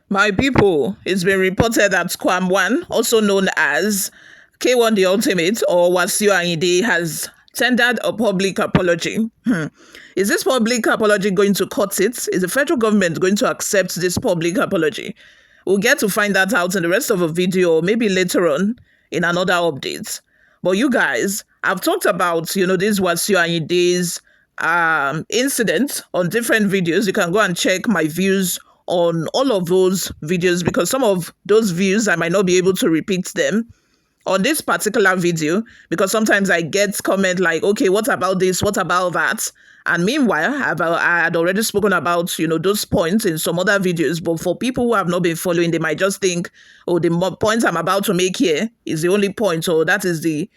My people, it's been reported that KWAM1, also known as K1 The Ultimate or Wasiu Ayinde, has tendered a public apology. Is this public apology going to cut it? Is the federal government going to accept this public apology? We'll get to find that out in the rest of the video, or maybe later on in another update. But you guys, I've talked about, this Wasiu Ayinde's incident on different videos. You can go and check my views on all of those videos, because some of those views I might not be able to repeat them on this particular video, because sometimes I get comment like, okay, what about this, what about that? And meanwhile, I had already spoken about those points in some other videos. But for people who have not been following, they might just think, oh, the point I'm about to make here is the only point, or that is the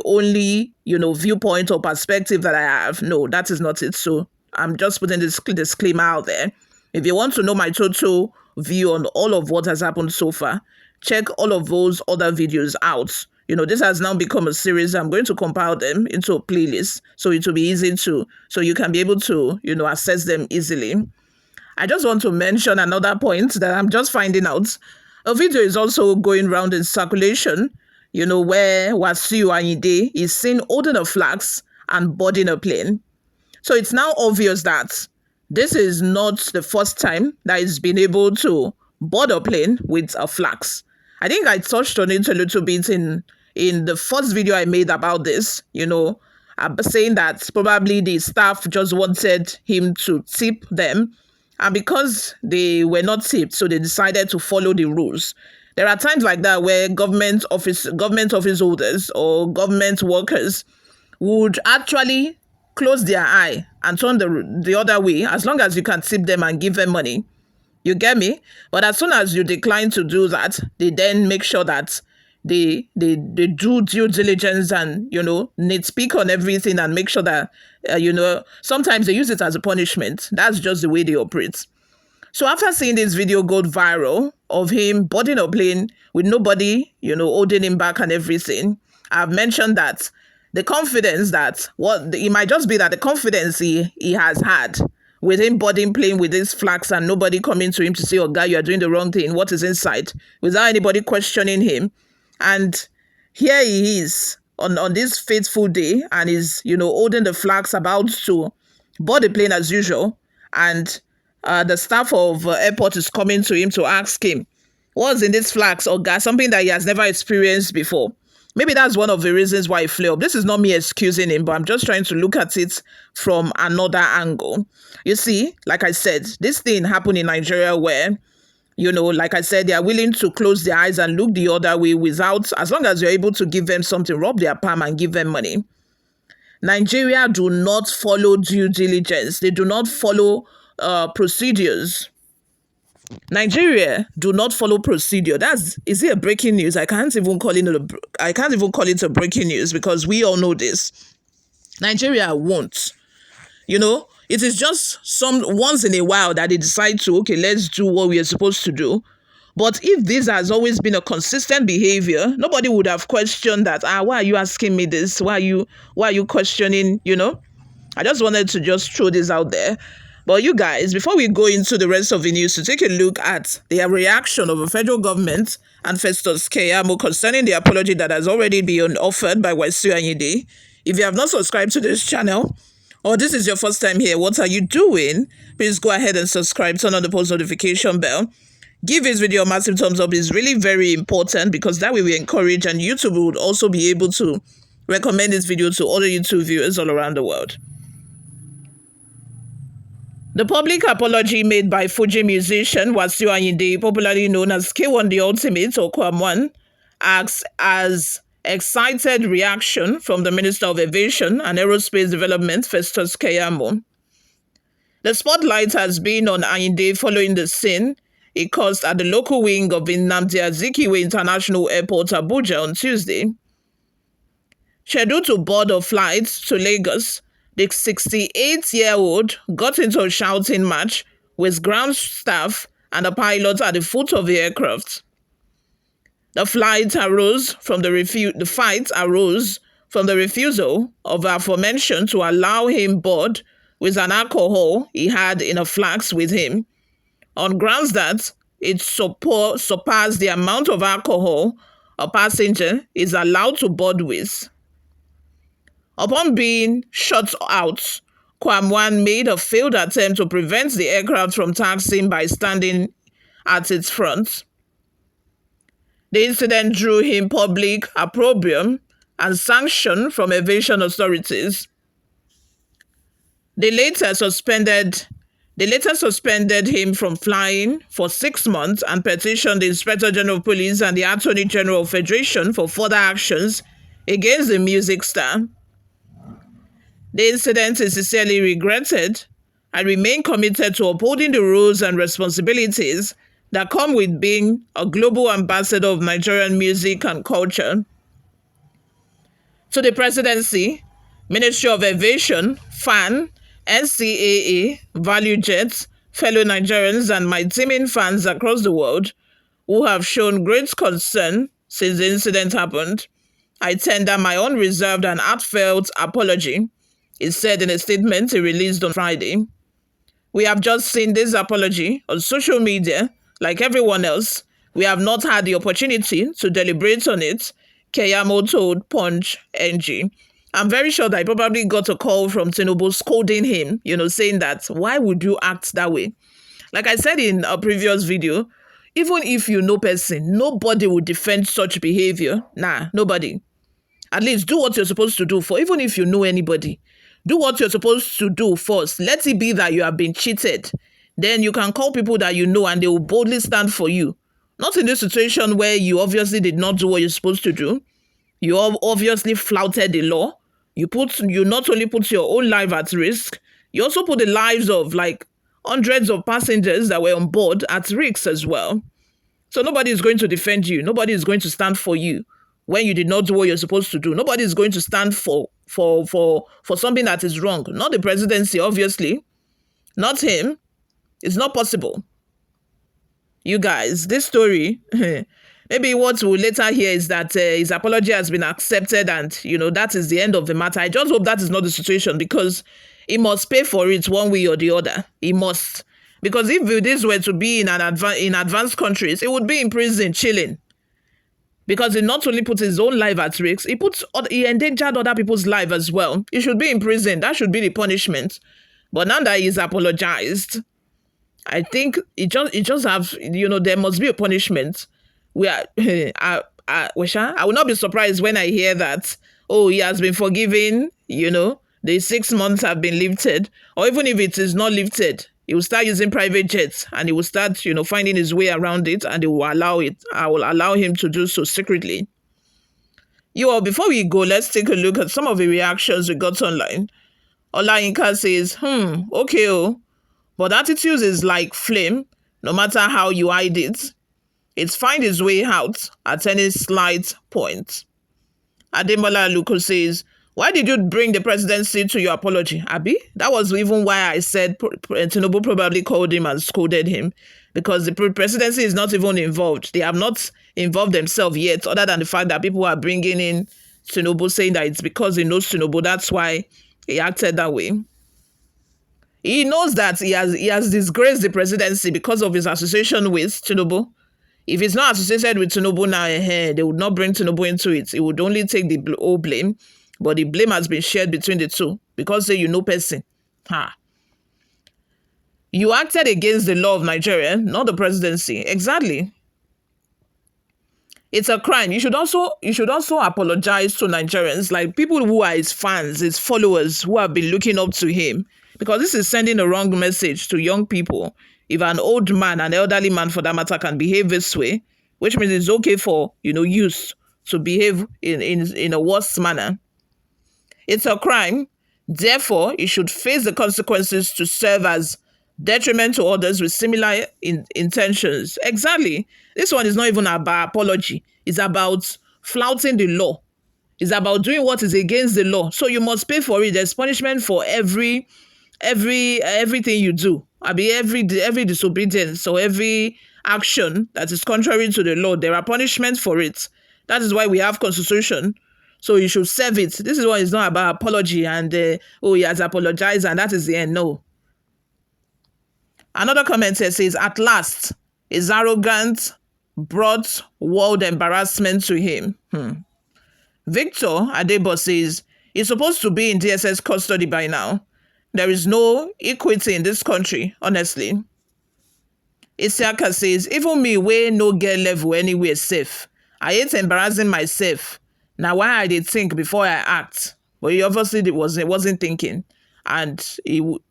only viewpoint or perspective that I have. No, that is not it. So I'm just putting this disclaimer out there. If you want to know my total view on all of what has happened so far, check all of those other videos out. This has now become a series. I'm going to compile them into a playlist, so it will be easy so you can be able to, access them easily. I just want to mention another point that I'm just finding out. A video is also going around in circulation, where Wasiu Ayinde is seen holding a flags and boarding a plane. So it's now obvious that this is not the first time that he's been able to board a plane with a flags. I think I touched on it a little bit in the first video I made about this, saying that probably the staff just wanted him to tip them. And because they were not tipped, so they decided to follow the rules. There are times like that where government office holders or government workers would actually close their eye and turn the other way, as long as you can tip them and give them money. You get me? But as soon as you decline to do that, they then make sure that they do due diligence and, nitpick on everything and make sure that, sometimes they use it as a punishment. That's just the way they operate. So after seeing this video go viral of him boarding a plane with nobody, holding him back and everything, I've mentioned that the confidence that, it might just be that the confidence he has had with him boarding plane with his flags and nobody coming to him to say, oh, guy, you are doing the wrong thing. What is inside? Without anybody questioning him. And here he is on this fateful day and is, holding the flags, about to board the plane as usual. And the staff of airport is coming to him to ask him, what's in these flags, or guy, something that he has never experienced before. Maybe that's one of the reasons why he flew up. This is not me excusing him, but I'm just trying to look at it from another angle. You see, like I said, this thing happened in Nigeria where, like I said, they are willing to close their eyes and look the other way as long as you're able to give them something, rub their palm and give them money. Nigeria do not follow due diligence. They do not follow procedures. Nigeria do not follow procedure. Is it a breaking news? I can't even call it a breaking news, because we all know this. Nigeria won't. It is just once in a while that they decide to, okay, let's do what we are supposed to do. But if this has always been a consistent behavior, nobody would have questioned that. Why are you asking me this? Why are you questioning? I just wanted to just throw this out there. But you guys, before we go into the rest of the news, to take a look at the reaction of the federal government and Festus Keyamo concerning the apology that has already been offered by Wasiu Ayinde. If you have not subscribed to this channel, or this is your first time here, what are you doing? Please go ahead and subscribe, turn on the post notification bell. Give this video a massive thumbs up. It's really very important, because that way we encourage, and YouTube would also be able to recommend this video to other YouTube viewers all around the world. The public apology made by Fuji musician Wasiu Ayinde, popularly known as K1 The Ultimate or KWAM1'S, acts as excited reaction from the Minister of Aviation and Aerospace Development, Festus Keyamo. The spotlight has been on Ayinde following the scene he caused at the local wing of Nnamdi Azikiwe International Airport, Abuja, on Tuesday. Scheduled to board a flight to Lagos, the 68-year-old got into a shouting match with ground staff and a pilot at the foot of the aircraft. The fight arose from the refusal of the aforementioned to allow him board with an alcohol he had in a flask with him, on grounds that it surpassed the amount of alcohol a passenger is allowed to board with. Upon being shut out, KWAM1 made a failed attempt to prevent the aircraft from taxiing by standing at its front. The incident drew him public opprobrium and sanction from aviation authorities. They later suspended him from flying for 6 months and petitioned the Inspector General of Police and the Attorney General of Federation for further actions against the music star. The incident is sincerely regretted. I remain committed to upholding the rules and responsibilities that come with being a global ambassador of Nigerian music and culture. To the Presidency, Ministry of Aviation, FAN, NCAA, Value Jets, fellow Nigerians, and my teaming fans across the world who have shown great concern since the incident happened, I tender my unreserved and heartfelt apology, it said in a statement he released on Friday. We have just seen this apology on social media. Like everyone else, we have not had the opportunity to deliberate on it, Keyamo told Punch NG. I'm very sure that I probably got a call from Tinubu scolding him, saying that, why would you act that way? Like I said in a previous video, even if you know person, nobody will defend such behavior. Nah, nobody. At least do what you're supposed to do for, even if you know anybody. Do what you're supposed to do first. Let it be that you have been cheated. Then you can call people that you know and they will boldly stand for you. Not in this situation where you obviously did not do what you're supposed to do. You obviously flouted the law. You not only put your own life at risk, you also put the lives of like hundreds of passengers that were on board at risk as well. So nobody is going to defend you. Nobody is going to stand for you when you did not do what you're supposed to do. Nobody is going to stand for something that is wrong. Not the presidency, obviously. Not him. It's not possible. You guys, this story, maybe what we'll later hear is that his apology has been accepted and, that is the end of the matter. I just hope that is not the situation because he must pay for it one way or the other. He must. Because if this were to be in advanced countries, he would be in prison chilling. Because he not only put his own life at risk, he endangered other people's life as well. He should be in prison. That should be the punishment. But now that he's apologized, I think it just have, there must be a punishment. I will not be surprised when I hear that, he has been forgiven, the 6 months have been lifted. Or even if it is not lifted, he will start using private jets and he will start, finding his way around it and they will allow it. I will allow him to do so secretly. Before we go, let's take a look at some of the reactions we got online. Olayinka says, okay, but attitude is like flame, no matter how you hide it. It's find its way out at any slight point. Ademola Aluko says, why did you bring the presidency to your apology, Abi? That was even why I said Tinubu probably called him and scolded him, because the presidency is not even involved. They have not involved themselves yet, other than the fact that people are bringing in Tinubu, saying that it's because he knows Tinubu. That's why he acted that way. He knows that he has disgraced the presidency because of his association with Tinubu. If he's not associated with Tinubu now, they would not bring Tinubu into it. He would only take the whole blame. But the blame has been shared between the two because say person. You acted against the law of Nigeria, not the presidency. Exactly. It's a crime. You should also apologize to Nigerians, like people who are his fans, his followers, who have been looking up to him, because this is sending a wrong message to young people. If an old man, an elderly man for that matter, can behave this way, which means it's okay for youth to behave in a worse manner. It's a crime. Therefore, it should face the consequences to serve as detriment to others with similar intentions. Exactly. This one is not even about apology. It's about flouting the law. It's about doing what is against the law. So you must pay for it. There's punishment for everything you do. Every disobedience or every action that is contrary to the law, there are punishments for it. That is why we have constitution. So you should serve it. This is what is not about apology and, he has apologized and that is the end. No. Another commenter says, at last, His arrogance brought world embarrassment to him. Victor Adebo says he's supposed to be in DSS custody by now. There is no equity in this country, honestly. Isiaka says, even me wey no get level anywhere safe. I hate embarrassing myself. Now why I did think before I act? But he obviously wasn't thinking. And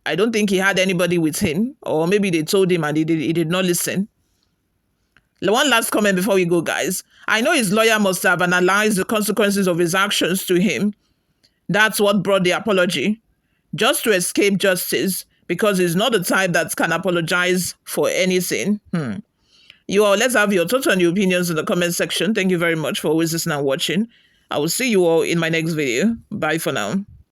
I don't think he had anybody with him. Or maybe they told him and he did not listen. One last comment before we go, guys. I know his lawyer must have analyzed the consequences of his actions to him. That's what brought the apology. Just to escape justice, because he's not the type that can apologize for anything. You all, let's have your thoughts and your opinions in the comment section. Thank you very much for always listening and watching. I will see you all in my next video. Bye for now.